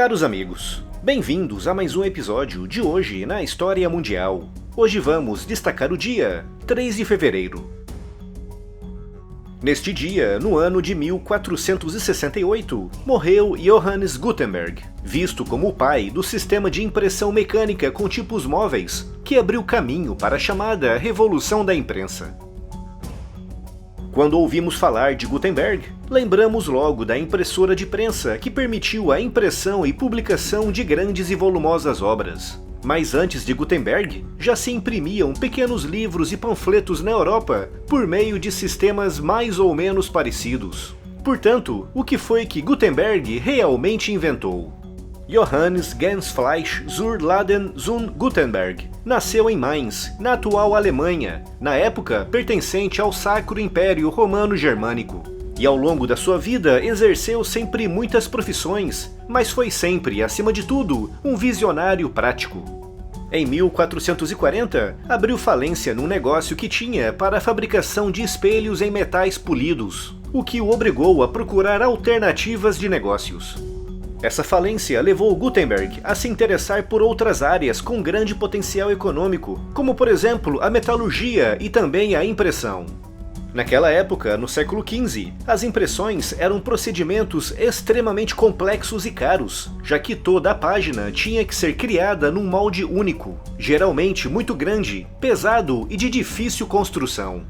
Caros amigos, bem-vindos a mais um episódio de Hoje na História Mundial. Hoje vamos destacar o dia 3 de fevereiro. Neste dia, no ano de 1468, morreu Johannes Gutenberg, visto como o pai do sistema de impressão mecânica com tipos móveis, que abriu caminho para a chamada Revolução da Imprensa. Quando ouvimos falar de Gutenberg, lembramos logo da impressora de prensa que permitiu a impressão e publicação de grandes e volumosas obras. Mas antes de Gutenberg, já se imprimiam pequenos livros e panfletos na Europa por meio de sistemas mais ou menos parecidos. Portanto, o que foi que Gutenberg realmente inventou? Johannes Gensfleisch zur Laden zum Gutenberg nasceu em Mainz, na atual Alemanha, na época pertencente ao Sacro Império Romano Germânico. E ao longo da sua vida exerceu sempre muitas profissões, mas foi sempre, acima de tudo, um visionário prático. Em 1440, abriu falência num negócio que tinha para a fabricação de espelhos em metais polidos, o que o obrigou a procurar alternativas de negócios. Essa falência levou Gutenberg a se interessar por outras áreas com grande potencial econômico, como por exemplo a metalurgia e também a impressão. Naquela época, no século XV, as impressões eram procedimentos extremamente complexos e caros, já que toda a página tinha que ser criada num molde único, geralmente muito grande, pesado e de difícil construção.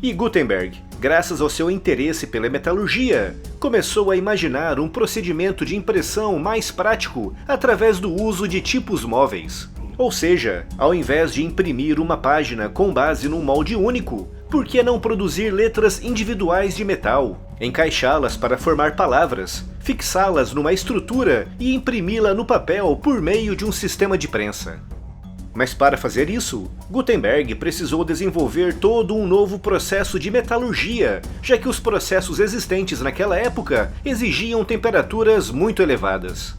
E Gutenberg, graças ao seu interesse pela metalurgia, começou a imaginar um procedimento de impressão mais prático através do uso de tipos móveis. Ou seja, ao invés de imprimir uma página com base num molde único, por que não produzir letras individuais de metal, encaixá-las para formar palavras, fixá-las numa estrutura e imprimi-la no papel por meio de um sistema de prensa? Mas para fazer isso, Gutenberg precisou desenvolver todo um novo processo de metalurgia, já que os processos existentes naquela época exigiam temperaturas muito elevadas.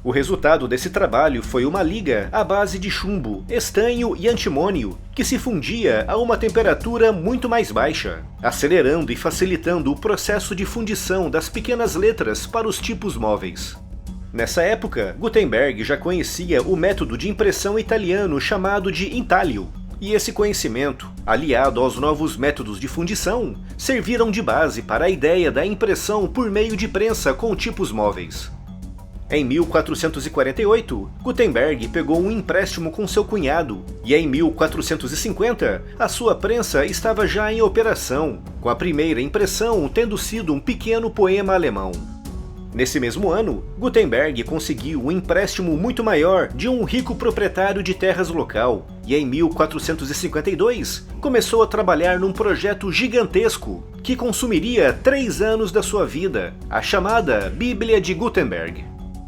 O resultado desse trabalho foi uma liga à base de chumbo, estanho e antimônio, que se fundia a uma temperatura muito mais baixa, acelerando e facilitando o processo de fundição das pequenas letras para os tipos móveis. Nessa época, Gutenberg já conhecia o método de impressão italiano chamado de intaglio, e esse conhecimento, aliado aos novos métodos de fundição, serviram de base para a ideia da impressão por meio de prensa com tipos móveis. Em 1448, Gutenberg pegou um empréstimo com seu cunhado, e em 1450, a sua prensa estava já em operação, com a primeira impressão tendo sido um pequeno poema alemão. Nesse mesmo ano, Gutenberg conseguiu um empréstimo muito maior de um rico proprietário de terras local, e em 1452 começou a trabalhar num projeto gigantesco que consumiria 3 anos da sua vida, a chamada Bíblia de Gutenberg.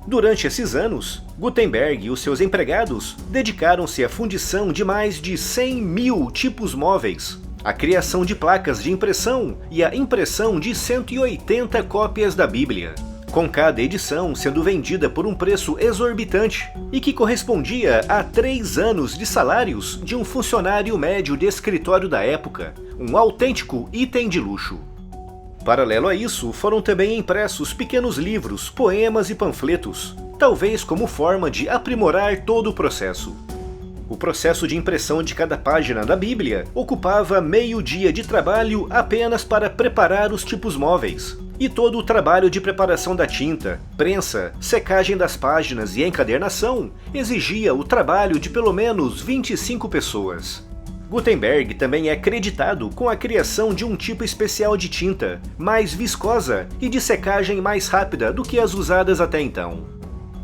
Durante esses anos, Gutenberg e os seus empregados dedicaram-se à fundição de mais de 100 mil tipos móveis, à criação de placas de impressão e à impressão de 180 cópias da Bíblia, com cada edição sendo vendida por um preço exorbitante e que correspondia a 3 anos de salários de um funcionário médio de escritório da época, um autêntico item de luxo. Paralelo a isso, foram também impressos pequenos livros, poemas e panfletos, talvez como forma de aprimorar todo o processo. O processo de impressão de cada página da Bíblia ocupava meio dia de trabalho apenas para preparar os tipos móveis, e todo o trabalho de preparação da tinta, prensa, secagem das páginas e encadernação exigia o trabalho de pelo menos 25 pessoas. Gutenberg também é creditado com a criação de um tipo especial de tinta, mais viscosa e de secagem mais rápida do que as usadas até então.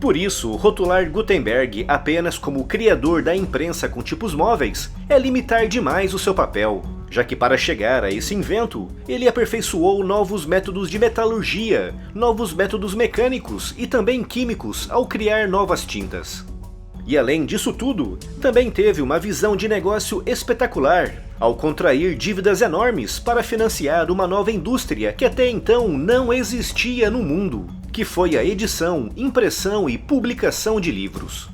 Por isso, rotular Gutenberg apenas como o criador da imprensa com tipos móveis é limitar demais o seu papel, já que para chegar a esse invento, ele aperfeiçoou novos métodos de metalurgia, novos métodos mecânicos e também químicos ao criar novas tintas. E além disso tudo, também teve uma visão de negócio espetacular, ao contrair dívidas enormes para financiar uma nova indústria que até então não existia no mundo, que foi a edição, impressão e publicação de livros.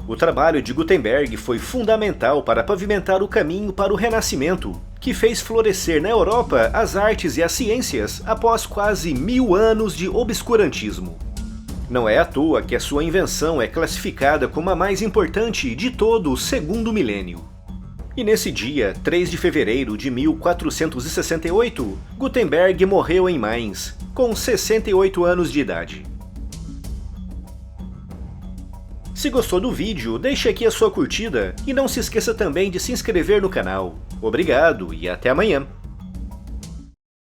O trabalho de Gutenberg foi fundamental para pavimentar o caminho para o Renascimento, que fez florescer na Europa as artes e as ciências após quase 1000 anos de obscurantismo. Não é à toa que a sua invenção é classificada como a mais importante de todo o segundo milênio. E nesse dia, 3 de fevereiro de 1468, Gutenberg morreu em Mainz, com 68 anos de idade. Se gostou do vídeo, deixe aqui a sua curtida e não se esqueça também de se inscrever no canal. Obrigado e até amanhã!